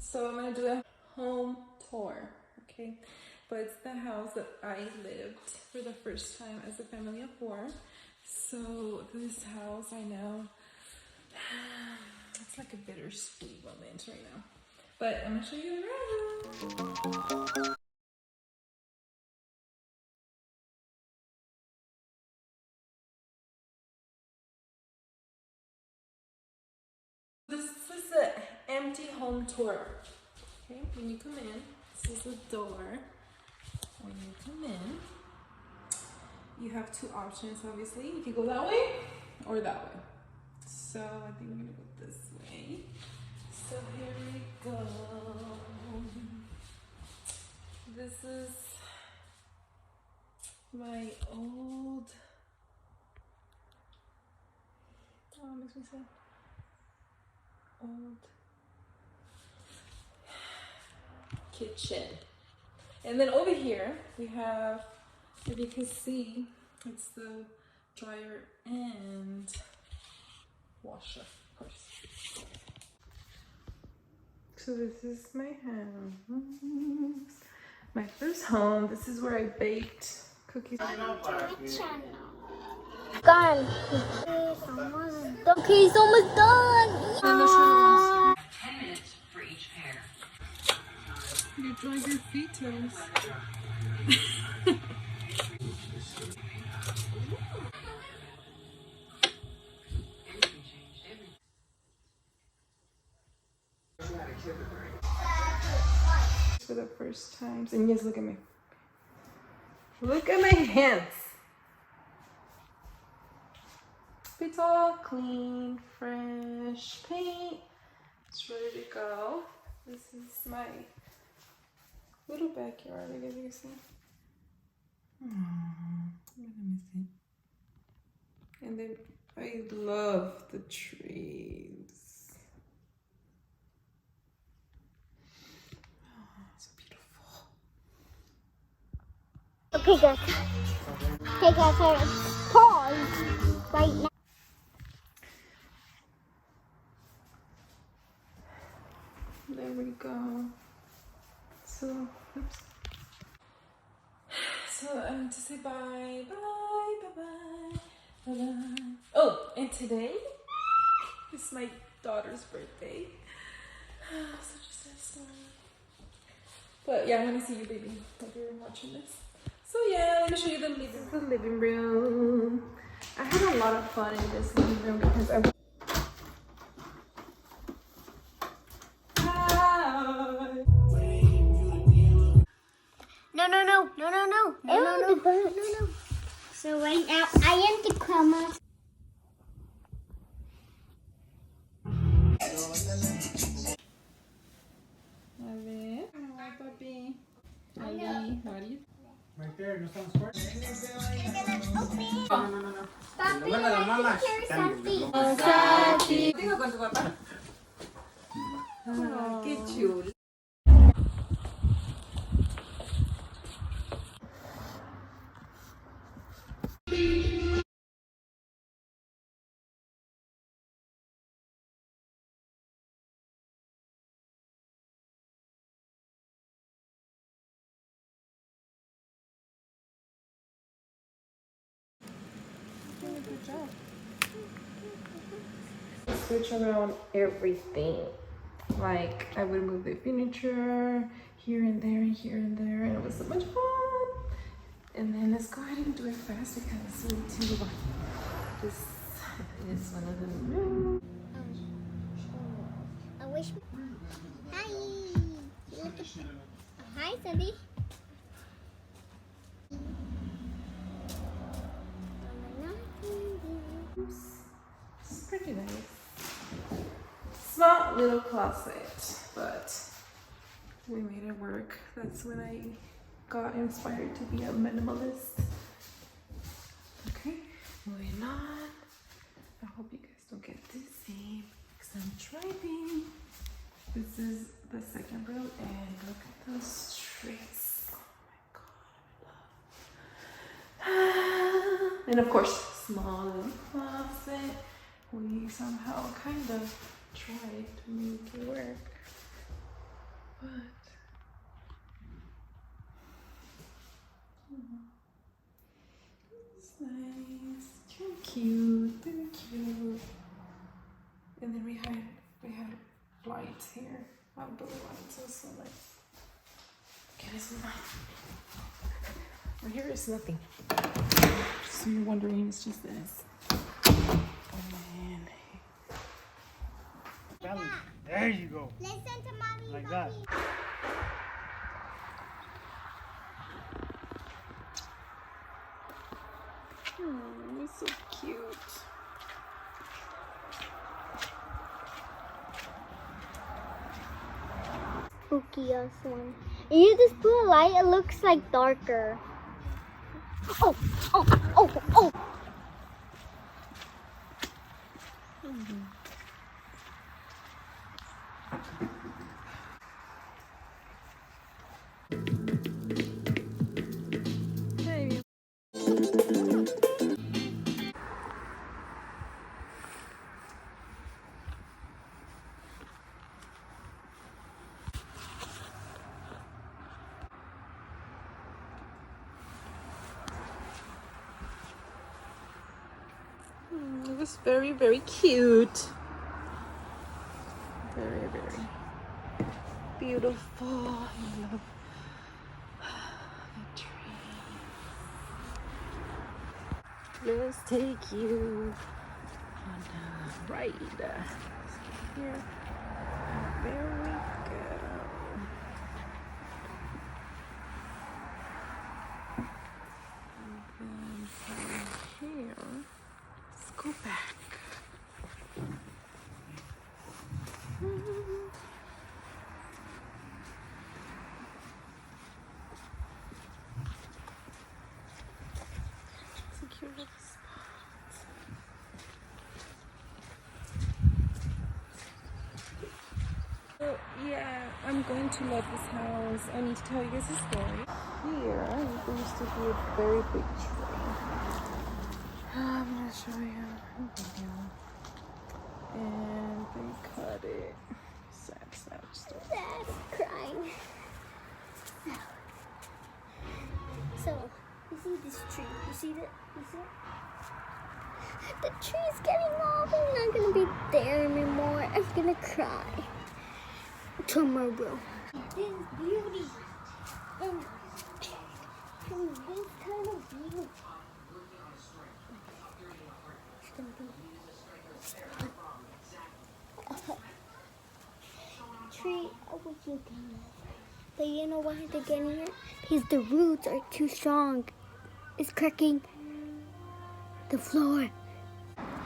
So I'm gonna do a home tour, okay? But it's the house that I lived for the first time as a family of 4. So this house, I know, it's like a bittersweet moment right now. But I'm gonna show you the room. This is an empty home tour. Okay, when you come in, this is the door. When you come in, you have 2 options, obviously. You can go that way or that way. So I think we're gonna go this way. So here we go. This is my old, oh, it makes me sad. Old kitchen. And then over here we have, if you can see, it's the dryer and washer, of course. So this is my house. My first home. This is where I baked cookies. Done. Okay, it's almost done. 10 minutes for each pair. You dry your feet toes. For the first times, and yes, look at me. Look at my hands. It's all clean, fresh paint. It's ready to go. This is my little backyard, I guess you can see. I'm gonna miss it. And then I love the trees. Oh, so beautiful. Okay, guys. Okay, guys, pause right now. There we go. So, oops. So I want to say bye, bye, bye, bye, bye, bye. Oh, and today is my daughter's birthday. Such a sad story. But yeah, I want to see you, baby, if you're watching this. So yeah, let me show you the living room. I had a lot of fun in this living room because I. No. So right now, I am the camera. A ver. Hi, papi. Ali, how are you? Right there, no estamos fuerte. No. Papi, Luego la mamá. Digo con tu papá. Ah, qué chulo. Good job. Switch around everything. Like I would move the furniture here and there and here and there, and it was so much fun. And then let's go ahead and do it fast because we need to. This is one of the rooms. I wish. Hi. Hi, Sandy. It's pretty nice. Small little closet, but we made it work. That's when I got inspired to be a minimalist. Okay, moving on. I hope you guys don't get dizzy because I'm driving. This is the second room, and look at those trees. Oh my god, and of course, small little closet. We somehow kind of tried to make it work. But it's nice. They're cute. They're cute. And then we had lights here. Outdoor lights also nice. Okay, let's move on. Well, here is nothing. So you're wondering, it's just this. Oh man. Belly. There you go. Listen to mommy. Like that. Oh, it's so cute. Spooky ass one. You just put a light, it looks like darker. Oh, oh, oh, oh. Hey. It was very, very cute. Very, very beautiful. I love the tree. Let's take you on a ride. Here. There we go. And then from here, let's go back. It's a cute little spot. So yeah, I'm going to love this house. I need to tell you guys a story. Here, there used to be a very big tree. I'm gonna show you a video. And they cut it. Sad, sad story. Dad's crying. So, you see this tree? You see that? You see it? The tree's getting off. I'm not gonna be there anymore. I'm gonna cry. Tomorrow. This is beauty. And this kind of view. It's gonna be. Tree, I wish you can. But you know why they're getting it? Because the roots are too strong. It's cracking the floor.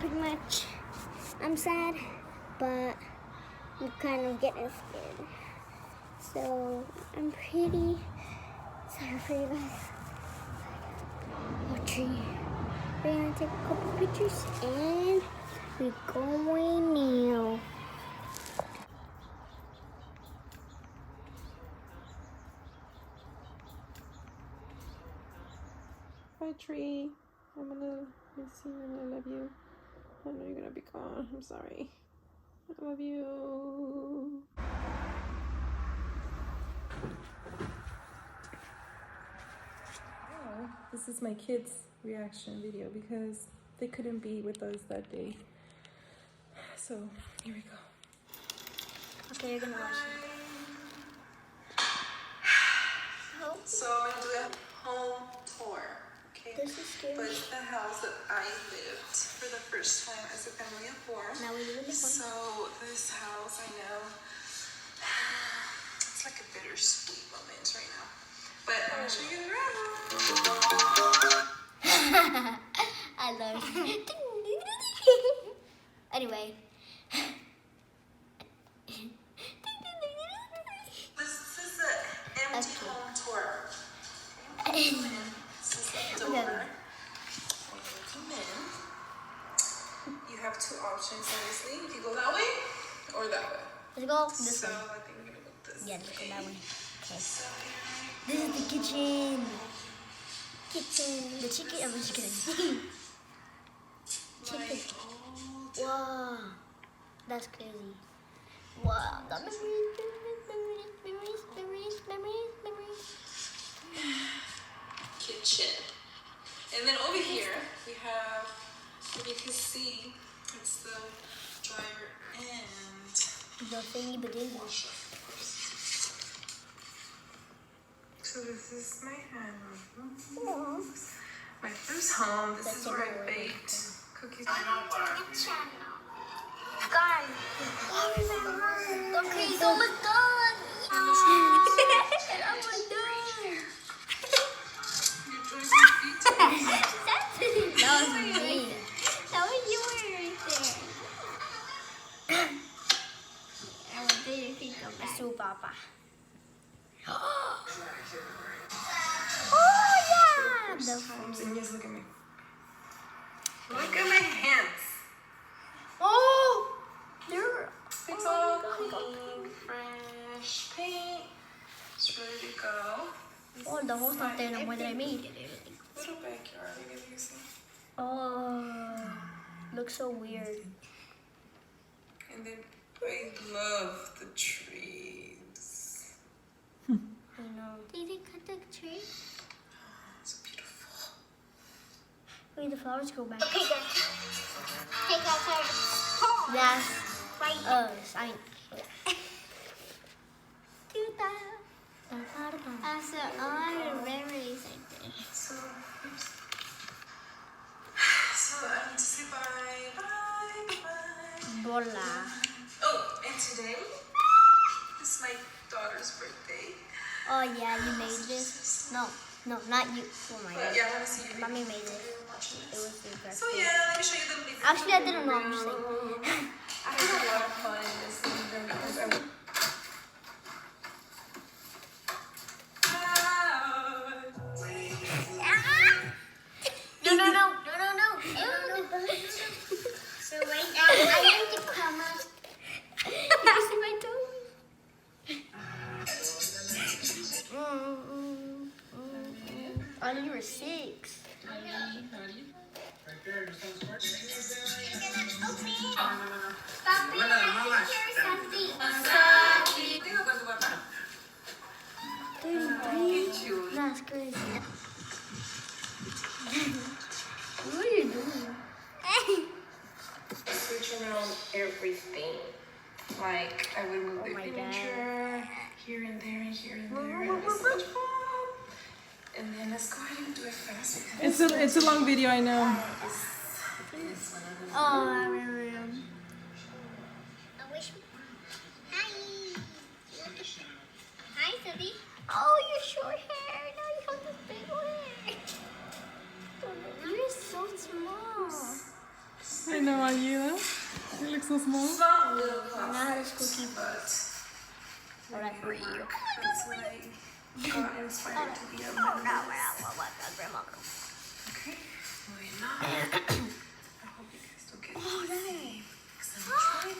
Pretty much. I'm sad, but I'm kind of getting scared. So I'm pretty sorry for you guys. Oh, tree. We're gonna take a couple pictures and we're going now. Bye, tree. I'm gonna miss you and I love you. I know you're gonna be gone. I'm sorry. I love you. Oh, this is my kids' reaction video because they couldn't be with us that day. So here we go. Okay, you're gonna watch it. So I'm gonna do a home tour. Okay. This is scary. But it's the house that I lived for the first time as a family of four. Now we live in the So this house, I know, it's like a bittersweet moment right now. But I'm gonna show you around. I love it. Anyway. This is an empty Okay. home tour. Okay, this is the door. When you come in, you have two options, obviously. You can go that way or that way. Let's go this So way. I think we're gonna go this Yeah, way. let's go that way. Okay. So This is the kitchen. Kitchen. The chicken. I'm just kidding. Chicken. Wow. That's crazy. Wow. kitchen. And then over here we have, if you can see, it's the dryer and The thingy badingy. washer, of course. So this is my home. My first home. This is where I baked cookies. Gone. Okay, so we're done. That was me. That was you right there. What do you think of that? Su Papa. Oh yeah. The And just look at me. Look at my hands. Oh, they're It's all clean, fresh paint. It's ready to go. oh the whole stuff there more than I made. Little backyard, I guess you can see. Oh, looks so weird. And then I love the trees. I know. Did they cut the tree? It's beautiful. Wait, the flowers go back. Okay, guys. Take out her. That's Right. sign. As a honor memories right there. So, oops. So I need to say bye, bye, bye. Bola. Oh, and today is my daughter's birthday. Oh yeah, you made this? No, not you. Oh my But god. yeah, I want to see you. Mommy made it. Watching It this. was your So birthday. yeah, let me show you the living Actually, I didn't know. I'm just room. saying. I had a lot of fun in this living room because I would. No. So right now, I want to come up. You see my toes? I knew you were 6. Papi, I hear something. That's crazy. What are you doing? Switch around everything. Like I would move Oh the my God. furniture here and there and here and there. And it was so much fun. And then let's go ahead and do it fast. It's a long video, I know. Oh, I remember. I wish. Hi. Hi, Sadie. Oh, your short hair. Now you have this big hair. You're so small. I know, are you? You look so small. It's not little Now class, this cookie. but Alright, for you. that's when I got inspired to be a Oh, no, minimalist. what grandma? Okay, moving on. I hope you guys don't get Oh, no. excited.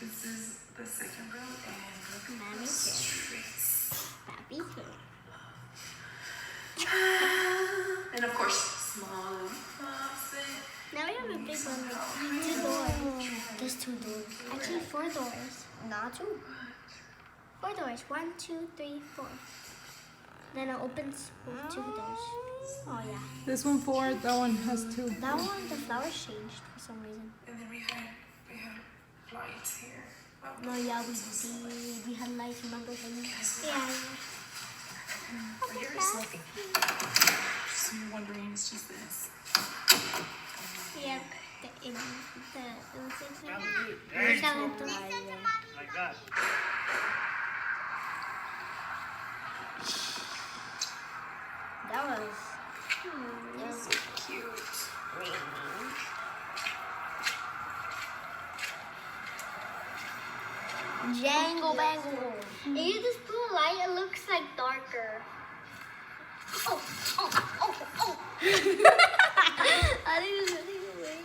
This is the second room, and look at Mommy those said. trees. Papi hair. And of course, small little closet. Now we have a big one. 2 doors. There's 2 doors. Actually, 4 doors. Not 2. 4 doors. 1, 2, 3, 4. Then it opens with 2 doors. Oh yeah. This one 4, that one has 2. That one, the flowers changed for some reason. And then we had lights here. No, yeah, we had lights. Remember? Yeah. But here is nothing. So you're wondering, it's just this. Yeah. It was There you go. Like that. That was. It's so cute. Jangle bangle. If you just put a light, it looks like darker. Oh. I didn't really away.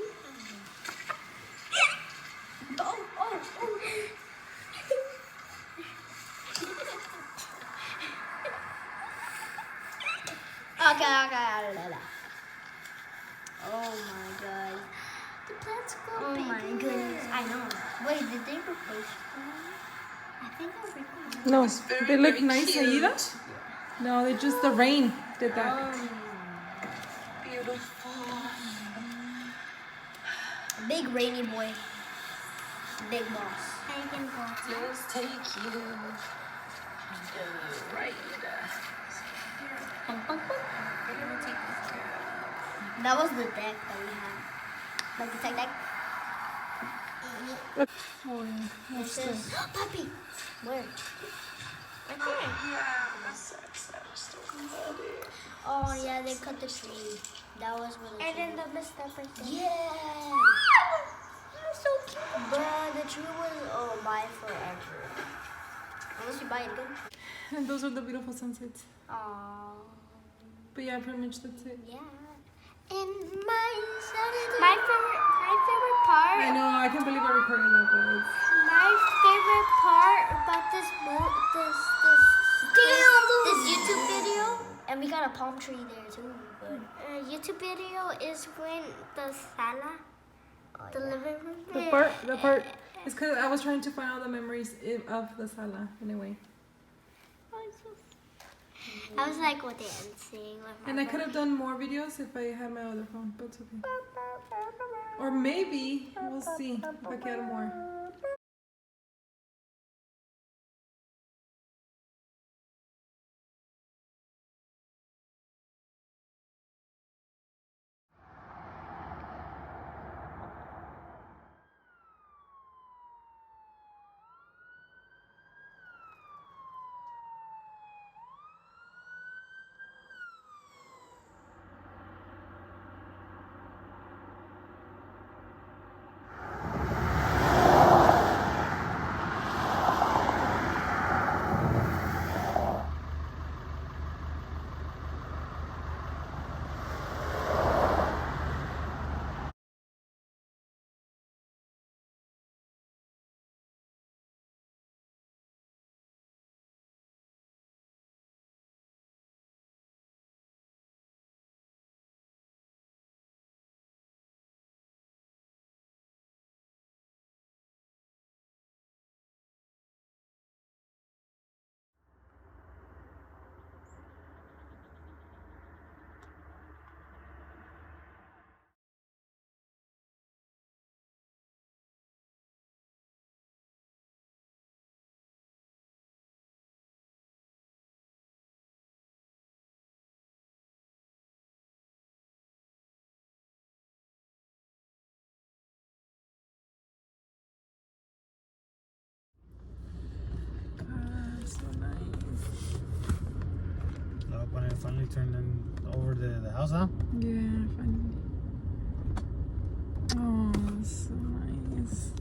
Oh. Okay. Oh my god. The plants go Oh my bigger. goodness. I know. Wait, did they replace one? I think they're recording. No, they look nice, cute. Aida. No, they just the rain did that. Beautiful. Big rainy boy. Big boss. I can go. Let's take you to ride. That was the deck that we had. Like the tech deck. Oh, yeah. It says, puppy. Where? Right there. Oh yeah, they cut the tree. That was really cute. And then the missed everything. Yeah. So cute. Bruh, the tree was buy forever. Unless you buy it again. And those are the beautiful sunsets. Aww. But yeah, pretty much that's it. Yeah. And my favorite part. I know, I can't believe I recorded that, but My favorite part about this YouTube video. And we got a palm tree there too. But YouTube video is when the sala, the living room. the part is because I was trying to find all the memories of the sala anyway. I was like, what they dancing. And I could have done more videos if I had my other phone, but it's okay. Or maybe, we'll see if I get more. So nice. So when it finally turned over the house, huh? Yeah, finally. Oh, so nice.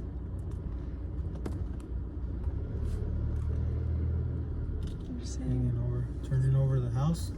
Turning over the house.